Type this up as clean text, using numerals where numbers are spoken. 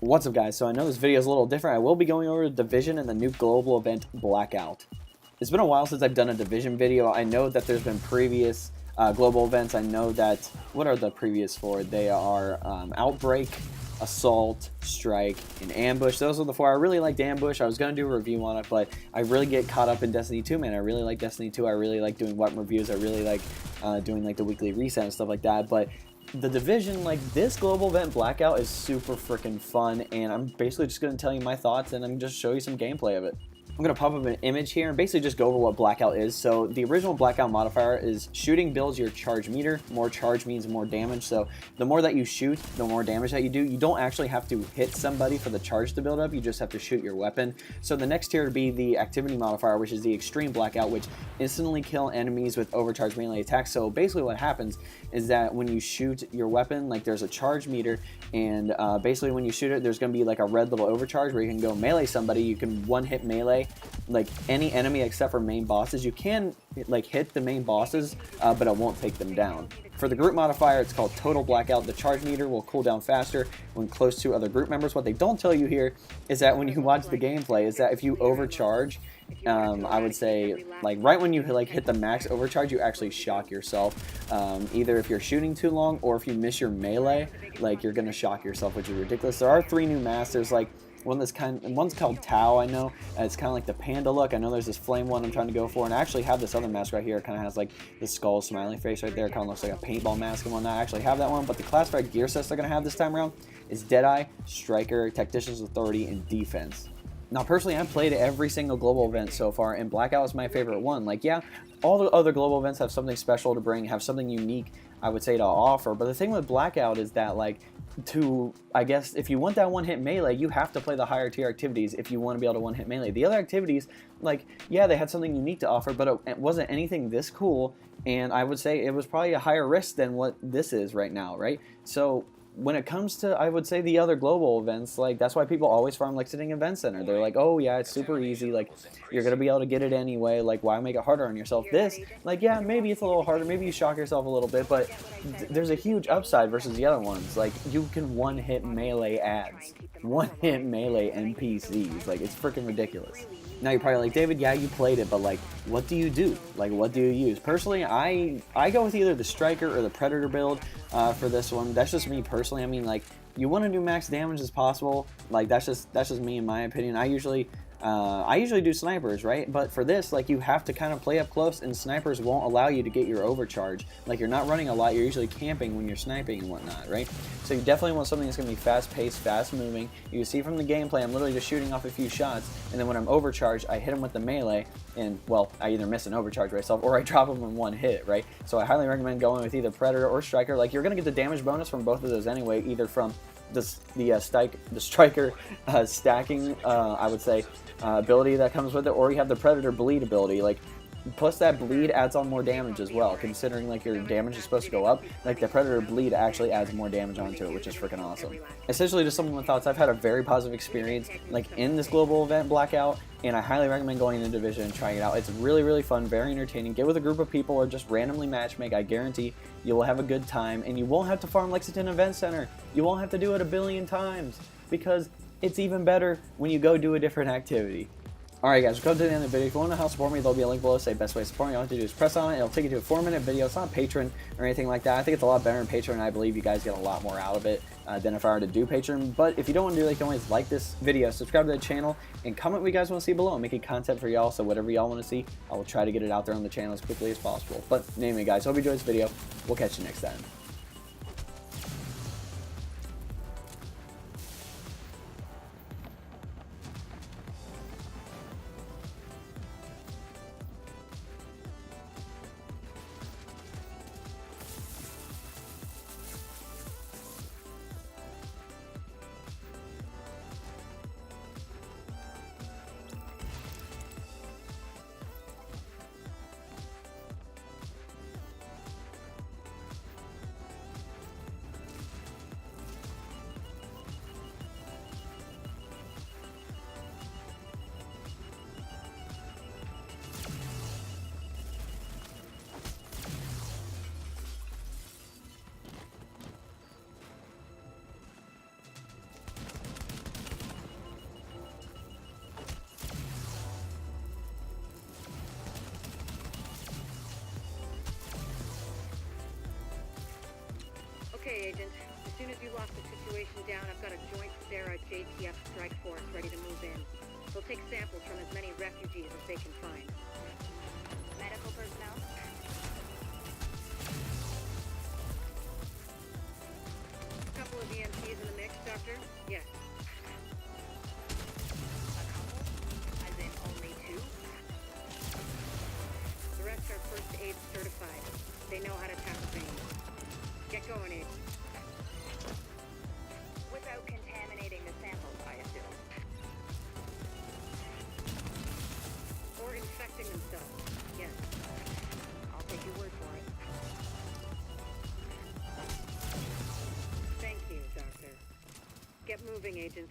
What's up, guys? So I know this video is a little different. I will be going over Division and the new Global Event Blackout. It's been a while since I've done a Division video. I know that there's been previous global events. I know that, what are the previous for? They are Outbreak, Assault, Strike, and Ambush. Those are the four. I really liked Ambush. I was going to do a review on it, but I really get caught up in Destiny 2, man. I really like Destiny 2. I really like doing weapon reviews. I really like doing like the weekly reset and stuff like that, but the Division, like this Global Event Blackout is super freaking fun, and I'm basically just going to tell you my thoughts, and I'm just show you some gameplay of it. I'm going to pop up an image here and basically just go over what Blackout is. So the original Blackout modifier is shooting builds your charge meter. More charge means more damage. So the more that you shoot, the more damage that you do. You don't actually have to hit somebody for the charge to build up. You just have to shoot your weapon. So the next tier would be the activity modifier, which is the extreme Blackout, which instantly kill enemies with overcharged melee attacks. So basically what happens is that when you shoot your weapon, like there's a charge meter, and basically when you shoot it, there's going to be like a red little overcharge where you can go melee somebody. You can one hit melee like any enemy except for main bosses. You can like hit the main bosses, but it won't take them down. For the group modifier, it's called Total Blackout. The charge meter will cool down faster when close to other group members. What they don't tell you here is that when you watch the gameplay, is that if you overcharge, I would say like right when you hit the max overcharge, you actually shock yourself. Either if you're shooting too long or if you miss your melee, like you're gonna shock yourself, which is ridiculous. There are 3 new masks. There's like one's called Tau, I know. It's kind of like the panda look. I know there's this flame one I'm trying to go for, and I actually have this other mask right here. It kind of has like the skull smiling face right there. It kind of looks like a paintball mask and whatnot. I actually have that one, but the classified gear sets they're going to have this time around is Deadeye, Striker, Tactician's Authority, and Defense. Now, personally, I've played every single global event so far, and Blackout is my favorite one. Like, yeah, all the other global events have something special to bring, have something unique, I would say, to offer. But the thing with Blackout is that, like, I guess, if you want that one-hit melee, you have to play the higher tier activities if you want to be able to one-hit melee. The other activities, like, yeah, they had something unique to offer, but it wasn't anything this cool, and I would say it was probably a higher risk than what this is right now, right? So when it comes to, I would say, the other global events, like, that's why people always farm Lexington Event Center. They're like, oh yeah, it's super easy, like, you're gonna be able to get it anyway, like, why make it harder on yourself? This, like, yeah, maybe it's a little harder, maybe you shock yourself a little bit, but there's a huge upside versus the other ones. Like, you can one-hit melee ads, one-hit melee NPCs, like, it's freaking ridiculous. Now you're probably like, David, yeah, you played it, but like, what do you do? Like, what do you use? Personally, I go with either the Striker or the Predator build for this one. That's just me personally. I mean, like, you want to do max damage as possible. Like, that's just me in my opinion. I usually do snipers, right? But for this, like, you have to kind of play up close, and snipers won't allow you to get your overcharge. Like, you're not running a lot, you're usually camping when you're sniping and whatnot, right? So you definitely want something that's going to be fast-paced, fast-moving. You can see from the gameplay, I'm literally just shooting off a few shots, and then when I'm overcharged, I hit him with the melee, and, well, I either miss an overcharge myself, or I drop him in one hit, right? So I highly recommend going with either Predator or Striker. Like, you're going to get the damage bonus from both of those anyway, either from the Striker stacking, I would say, ability that comes with it, or you have the Predator bleed ability. Like, plus that bleed adds on more damage as well, considering like your damage is supposed to go up. Like, the Predator bleed actually adds more damage onto it, which is freaking awesome. Essentially, just some of my thoughts. I've had a very positive experience like in this global event Blackout, and I highly recommend going into Division and trying it out. It's really, really fun, very entertaining. Get with a group of people or just randomly matchmake. I guarantee you will have a good time, and you won't have to farm Lexington Event Center. You won't have to do it a billion times, because it's even better when you go do a different activity. Alright guys, we'll come to the end of the video. If you want to know how to support me, there'll be a link below. Say best way to support me. All you have to do is press on it. It'll take you to a 4-minute video. It's not Patreon or anything like that. I think it's a lot better in Patreon, and I believe you guys get a lot more out of it than if I were to do Patreon. But if you don't want to do that, you can always like this video, subscribe to the channel, and comment what you guys want to see below. I'm making content for y'all, so whatever y'all want to see, I will try to get it out there on the channel as quickly as possible. But anyway guys, hope you enjoyed this video. We'll catch you next time. Agent. As soon as you lock the situation down, I've got a joint steroid JTF strike force ready to move in. They'll take samples from as many refugees as they can find. Medical personnel? A couple of EMTs in the mix, Doctor? Yes. A couple? As in only two? The rest are first aid certified. They know how to tap a vein. Get going, Agent. Without contaminating the samples, I assume. Or infecting themselves. Yes. I'll take your word for it. Thank you, Doctor. Get moving, Agent.